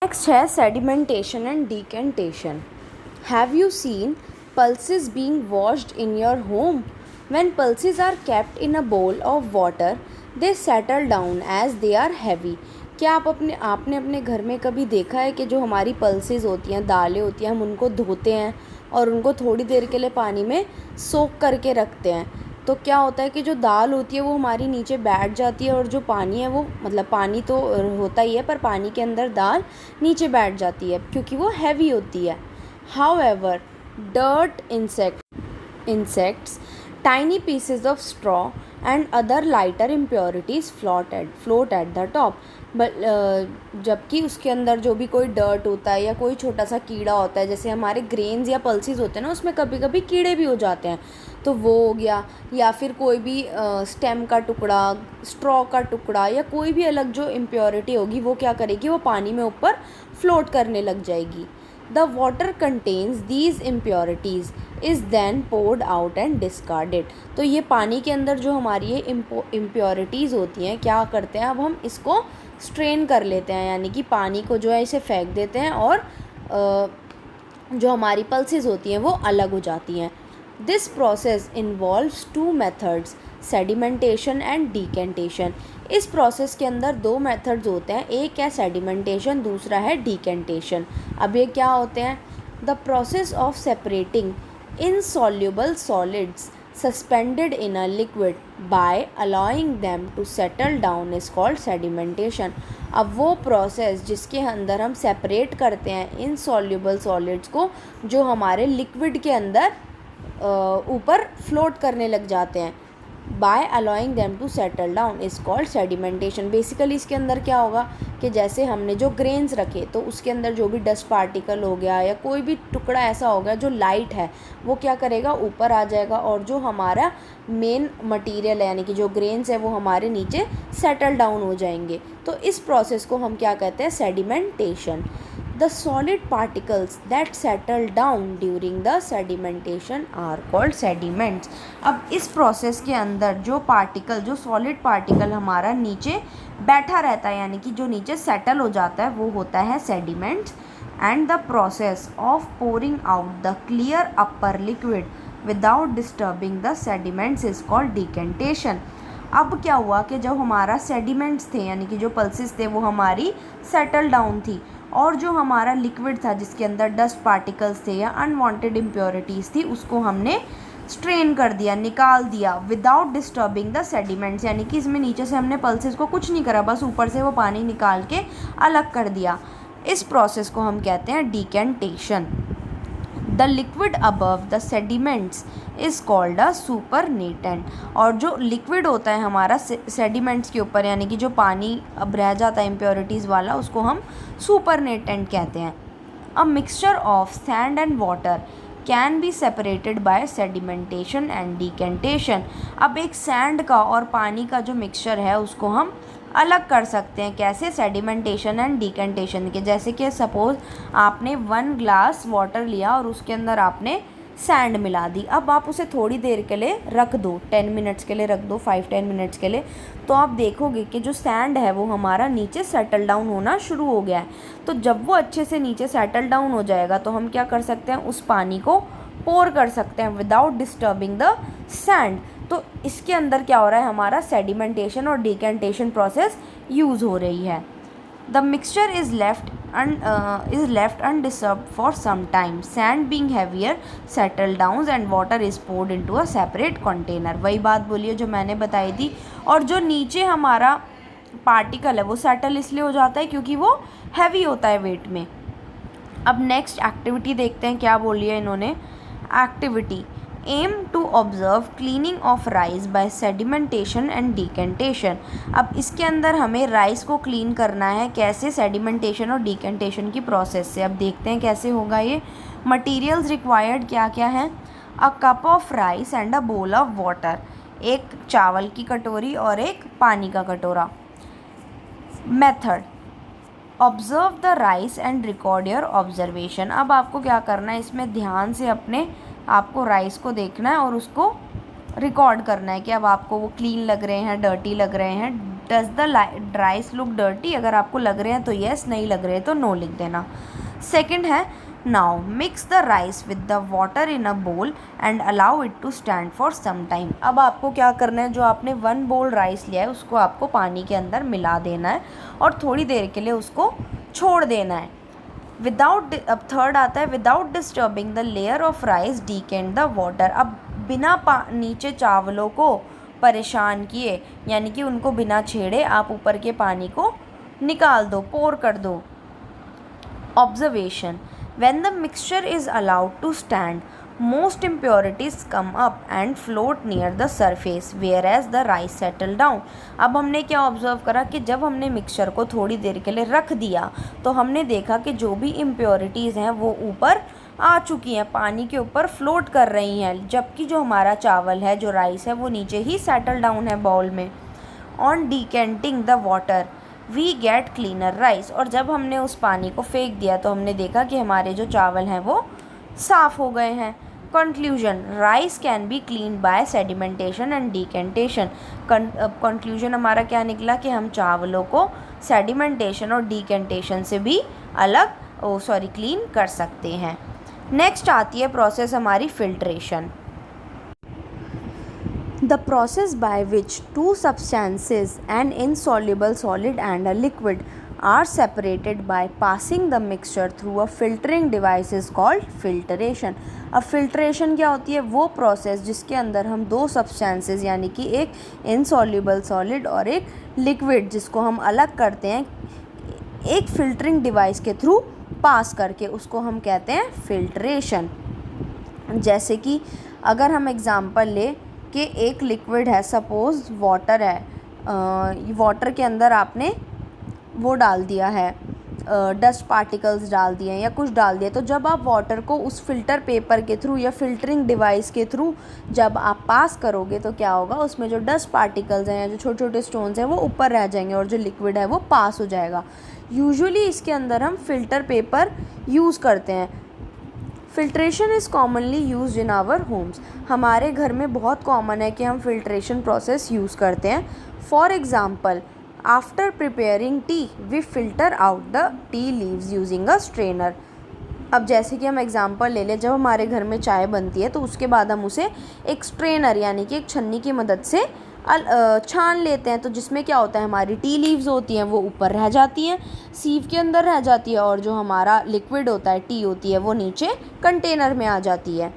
Next है sedimentation and decantation. Have you seen pulses being washed in your home? When pulses are kept in a bowl of water, they settle down as they are heavy. क्या आपने अपने घर में कभी देखा है कि जो हमारी पल्सेस होती हैं, दालें होती हैं, हम उनको धोते हैं और उनको थोड़ी देर के लिए पानी में सोख करके रखते हैं। तो क्या होता है कि जो दाल होती है वो हमारी नीचे बैठ जाती है और जो पानी है वो मतलब पानी तो होता ही है पर पानी के अंदर दाल नीचे बैठ जाती है क्योंकि वो हैवी होती है। However dirt insects, tiny pieces of straw and other lighter impurities float at the top. जबकि उसके अंदर जो भी कोई डर्ट होता है या कोई छोटा सा कीड़ा होता है, जैसे हमारे ग्रेन्स या पल्सेस होते हैं ना, उसमें कभी कभी कीड़े भी हो जाते हैं, तो वो हो गया, या फिर कोई भी स्टेम का टुकड़ा, स्ट्रॉ का टुकड़ा या कोई भी अलग जो इम्प्योरिटी होगी वो क्या करेगी, वो पानी में ऊपर फ्लोट करने लग जाएगी. The water contains these impurities is then poured out and discarded. तो ये पानी के अंदर जो हमारी ये impurities होती हैं, क्या करते हैं, अब हम इसको स्ट्रेन कर लेते हैं, यानी कि पानी को जो है इसे फेंक देते हैं और जो हमारी पल्सेस होती हैं वो अलग हो जाती हैं. This process involves two methods, sedimentation and decantation. इस प्रोसेस के अंदर दो मेथड्स होते हैं, एक है सेडिमेंटेशन, दूसरा है डिकेंटेशन. अब ये क्या होते हैं? The process of separating insoluble solids suspended in a liquid by allowing them to settle down is called sedimentation. अब वो प्रोसेस जिसके अंदर हम सेपरेट करते हैं insoluble solids को, जो हमारे लिक्विड के अंदर ऊपर फ्लोट करने लग जाते हैं, by allowing them to settle down is called sedimentation. Basically इसके अंदर क्या होगा कि जैसे हमने जो ग्रेन्स रखे तो उसके अंदर जो भी डस्ट पार्टिकल हो गया या कोई भी टुकड़ा ऐसा हो गया जो लाइट है, वो क्या करेगा, ऊपर आ जाएगा, और जो हमारा मेन मटेरियल है यानी कि जो ग्रेन्स है वो हमारे नीचे सेटल डाउन हो जाएंगे. तो इस प्रोसेस को हम क्या कहते हैं? Sedimentation. The solid particles that settle down during the sedimentation are called sediments. अब इस प्रोसेस के अंदर जो पार्टिकल, जो सॉलिड पार्टिकल हमारा नीचे बैठा रहता है यानी कि जो नीचे सेटल हो जाता है, वो होता है sediments. And the process of pouring out the clear upper liquid without disturbing the sediments is called decantation. अब क्या हुआ कि जब हमारा सेडिमेंट्स थे यानी कि जो पल्सेस थे वो हमारी सेटल डाउन थी, और जो हमारा लिक्विड था जिसके अंदर डस्ट पार्टिकल्स थे या अनवांटेड इम्प्योरिटीज़ थी, उसको हमने स्ट्रेन कर दिया, निकाल दिया, विदाउट डिस्टर्बिंग द सेडिमेंट्स, यानी कि इसमें नीचे से हमने पल्सेस को कुछ नहीं करा, बस ऊपर से वो पानी निकाल के अलग कर दिया. इस प्रोसेस को हम कहते हैं decantation. The liquid above the sediments is called a supernatant. और जो लिक्विड होता है हमारा सेडिमेंट्स के ऊपर यानी कि जो पानी अब रह जाता है इम्प्योरिटीज़ वाला, उसको हम सुपरनेटेंट कहते हैं. A mixture of sand and water can be separated by sedimentation and decantation. अब एक सैंड का और पानी का जो मिक्सचर है उसको हम अलग कर सकते हैं. कैसे? सेडिमेंटेशन एंड डिकेंटेशन के. जैसे कि सपोज़ आपने 1 ग्लास वाटर लिया और उसके अंदर आपने सैंड मिला दी. अब आप उसे थोड़ी देर के लिए रख दो, 10 मिनट्स के लिए रख दो, 5-10 मिनट्स के लिए, तो आप देखोगे कि जो सैंड है वो हमारा नीचे सेटल डाउन होना शुरू हो गया है. तो जब वो अच्छे से नीचे सेटल डाउन हो जाएगा तो हम क्या कर सकते हैं, उस पानी को पोर कर सकते हैं विदाउट डिस्टर्बिंग द सैंड. तो इसके अंदर क्या हो रहा है, हमारा सेडिमेंटेशन और डिकेंटेशन प्रोसेस यूज़ हो रही है. The mixture is left undisturbed for some time. Sand being heavier settle down and water is poured into a separate container. वही बात बोलिए जो मैंने बताई थी. और जो नीचे हमारा पार्टिकल है वो सेटल इसलिए हो जाता है क्योंकि वो हैवी होता है वेट में. अब नेक्स्ट एक्टिविटी देखते हैं क्या बोली है इन्होंने. Activity aim to observe cleaning of rice by sedimentation and decantation. अब इसके अंदर हमें राइस को क्लीन करना है. कैसे? सेडिमेंटेशन और डिकेंटेशन की प्रोसेस से. अब देखते हैं कैसे होगा ये. मटेरियल्स रिक्वायर्ड क्या क्या हैं? A cup of rice and a bowl of water. एक चावल की कटोरी और एक पानी का कटोरा. Method observe the rice and record your observation. अब आपको क्या करना है, इसमें ध्यान से आपको राइस को देखना है और उसको रिकॉर्ड करना है कि अब आपको वो क्लीन लग रहे हैं, डर्टी लग रहे हैं, does the rice look dirty? अगर आपको लग रहे हैं तो येस, नहीं लग रहे हैं तो नो लिख देना। सेकंड है now mix the rice with the water in a bowl and allow it to stand for some time. अब आपको क्या करना है, जो आपने 1 बोल राइस लिया है उसको आपको पानी के अंदर मिला देना है और थोड़ी देर के लिए उसको छोड़ देना है। अब थर्ड आता है without disturbing the layer of rice decant the water. अब बिना नीचे चावलों को परेशान किए, यानी कि उनको बिना छेड़े आप ऊपर के पानी को निकाल दो, पोर कर दो। Observation, when the mixture is allowed to stand, most impurities come up and float near the surface whereas the rice settle down। अब हमने क्या ऑब्जर्व करा कि जब हमने मिक्सचर को थोड़ी देर के लिए रख दिया तो हमने देखा कि जो भी इम्प्योरिटीज़ हैं वो ऊपर आ चुकी हैं, पानी के ऊपर फ्लोट कर रही हैं, जबकि जो हमारा चावल है, जो राइस है, वो नीचे ही सेटल डाउन है बाउल में। On decanting the water we get cleaner rice. और जब हमने उस पानी को फेंक दिया तो हमने देखा कि हमारे जो चावल हैं वो साफ़ हो गए हैं। Conclusion, rice can be clean bye sedimentation and decantation. Conclusion हमारा क्या निकला कि हम चावलों को सेडिमेंटेशन और डिकेंटेशन से भी क्लीन कर सकते हैं। नेक्स्ट आती है प्रोसेस हमारी filtration. The process by which two substances, an insoluble solid and a liquid, are separated by passing the mixture through a filtering device is called filtration। अब filtration क्या होती है? वो प्रोसेस जिसके अंदर हम दो सब्सटेंसेस यानी कि एक insoluble solid और एक लिक्विड जिसको हम अलग करते हैं एक फिल्टरिंग डिवाइस के थ्रू पास करके, उसको हम कहते हैं फिल्ट्रेशन। जैसे कि अगर हम एग्ज़ाम्पल ले कि एक लिक्विड है, सपोज़ वाटर है, वाटर के अंदर आपने वो डाल दिया है, डस्ट पार्टिकल्स डाल दिए हैं या कुछ डाल दिया, तो जब आप वाटर को उस फिल्टर पेपर के थ्रू या फिल्टरिंग डिवाइस के थ्रू जब आप पास करोगे तो क्या होगा, उसमें जो डस्ट पार्टिकल्स हैं या जो छोटे छोटे स्टोन्स हैं वो ऊपर रह जाएंगे और जो लिक्विड है वो पास हो जाएगा। यूजुअली इसके अंदर हम फिल्टर पेपर यूज़ करते हैं। Filtration is commonly use in our homes. हमारे घर में बहुत कॉमन है कि हम फिल्ट्रेशन प्रोसेस यूज़ करते हैं। For example, after preparing T V filter out the tea leaves using a strainer. अब जैसे कि हम एग्ज़ाम्पल ले लें, जब हमारे घर में चाय बनती है तो उसके बाद हम उसे एक स्ट्रेनर यानी कि एक छन्नी की मदद से छान लेते हैं, तो जिसमें क्या होता है, हमारी टी लीव्स होती हैं वो ऊपर रह जाती हैं, सीव के अंदर रह जाती है, और जो हमारा लिक्विड होता है, टी होती है, वो नीचे कंटेनर में आ जाती है।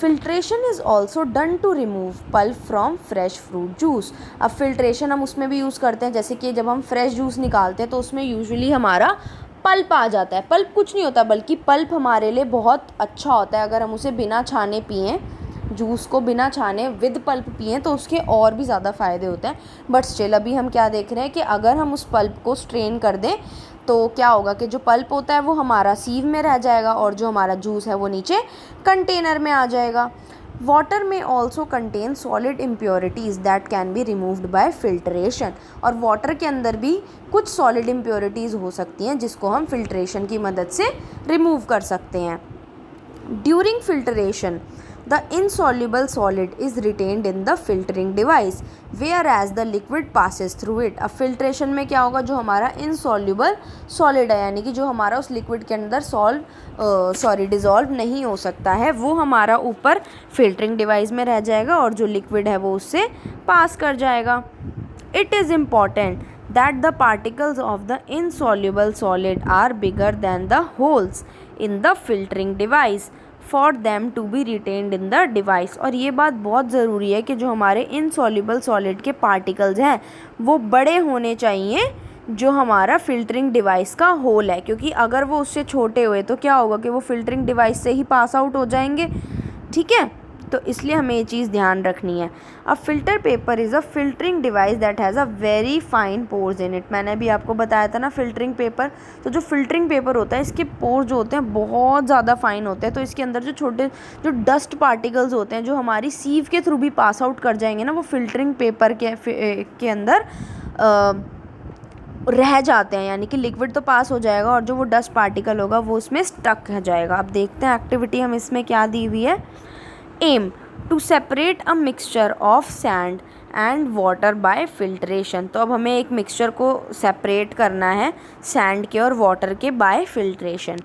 Filtration is also done to remove pulp from fresh fruit juice. अब फिल्ट्रेशन हम उसमें भी यूज़ करते हैं, जैसे कि जब हम फ्रेश जूस निकालते हैं तो उसमें यूजुअली हमारा पल्प आ जाता है। पल्प कुछ नहीं होता, बल्कि पल्प हमारे लिए बहुत अच्छा होता है। अगर हम उसे बिना छाने पिएँ, जूस को बिना छाने विद पल्प पिएँ तो उसके और भी ज़्यादा फ़ायदे होते हैं। बट स्टिल अभी हम क्या देख रहे हैं कि अगर हम उस पल्प को स्ट्रेन कर दें तो क्या होगा कि जो पल्प होता है वो हमारा सीव में रह जाएगा और जो हमारा जूस है वो नीचे कंटेनर में आ जाएगा। वाटर में also contain solid impurities that can be removed by filtration. और वाटर के अंदर भी कुछ सॉलिड इम्प्योरिटीज़ हो सकती हैं जिसको हम फिल्ट्रेशन की मदद से रिमूव कर सकते हैं। During filtration the insoluble solid is retained in the filtering device whereas the liquid passes through it। अब फिल्ट्रेशन में क्या होगा, जो हमारा insoluble solid है यानी कि जो हमारा उस लिक्विड के अंदर डिज़ोल्व नहीं हो सकता है, वो हमारा ऊपर फिल्टरिंग डिवाइस में रह जाएगा और जो लिक्विड है वो उससे पास कर जाएगा। It is important that the particles of the insoluble solid are bigger than the holes in the filtering device for them to be retained in the device। और ये बात बहुत ज़रूरी है कि जो हमारे insoluble solid के particles हैं वो बड़े होने चाहिए जो हमारा फिल्टरिंग डिवाइस का होल है, क्योंकि अगर वो उससे छोटे हुए तो क्या होगा कि वो फिल्टरिंग डिवाइस से ही पास आउट हो जाएंगे। ठीक है, तो इसलिए हमें ये चीज़ ध्यान रखनी है। A filter paper is a filtering device that has a very fine pores in it. मैंने अभी आपको बताया था ना फिल्टरिंग पेपर, तो जो फिल्टरिंग पेपर होता है इसके पोर्स जो होते हैं बहुत ज़्यादा फाइन होते हैं, तो इसके अंदर जो डस्ट पार्टिकल्स होते हैं जो हमारी सीव के थ्रू भी पास आउट कर जाएंगे ना, वो फिल्टरिंग पेपर के अंदर रह जाते हैं, यानी कि लिक्विड तो पास हो जाएगा और जो वो डस्ट पार्टिकल होगा वो उसमें स्टक रह जाएगा। अब देखते हैं एक्टिविटी हम इसमें क्या दी हुई है। Aim to separate a mixture of sand and water bye filtration. तो अब हमें एक मिक्सचर को सेपरेट करना है सैंड के और वाटर के by filtration.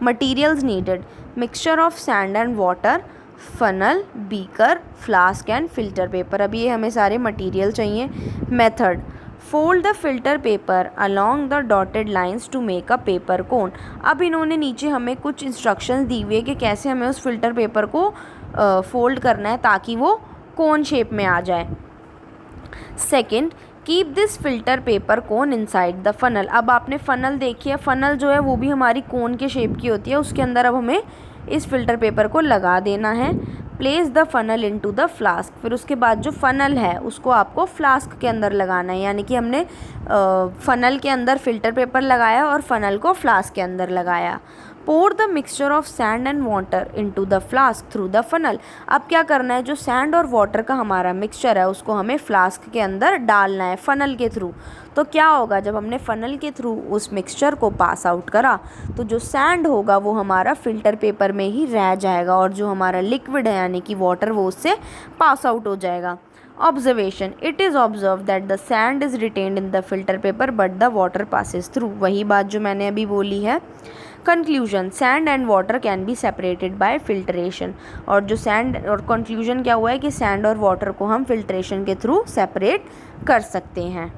Materials needed, mixture of sand and water, funnel, beaker, flask and filter paper. अब ये हमें सारे मटीरियल चाहिए। Method, fold the filter paper along the dotted lines to make a paper cone. अब इन्होंने नीचे हमें कुछ इंस्ट्रक्शंस दी हुई है कि कैसे हमें उस फिल्टर पेपर को फोल्ड करना है ताकि वो कोन शेप में आ जाए। Second, keep this filter paper cone inside the funnel. अब आपने फनल देखी है, फनल जो है वो भी हमारी कोन के शेप की होती है, उसके अंदर अब हमें इस फिल्टर पेपर को लगा देना है। Place the funnel into the flask, फिर उसके बाद जो फनल है उसको आपको फ्लास्क के अंदर लगाना है, यानी कि हमने फनल के अंदर फिल्टर पेपर लगाया और फनल को फ्लास्क के अंदर लगाया। Pour the mixture of sand and water into the flask through the funnel. अब क्या करना है, जो सैंड और वाटर का हमारा मिक्सचर है उसको हमें फ्लास्क के अंदर डालना है फनल के थ्रू। तो क्या होगा, जब हमने फनल के थ्रू उस मिक्सचर को पास आउट करा तो जो सैंड होगा वो हमारा फिल्टर पेपर में ही रह जाएगा और जो हमारा लिक्विड है यानी कि वाटर वो उससे पास आउट हो जाएगा। Observation, it is observe that the sand is retained in the filter paper but the water passes through. वही बात जो मैंने अभी बोली है। Conclusion, sand and water can be separated by filtration. और जो सैंड और कंक्लूजन क्या हुआ है कि सैंड और वाटर को हम फिल्ट्रेशन के थ्रू सेपरेट कर सकते हैं।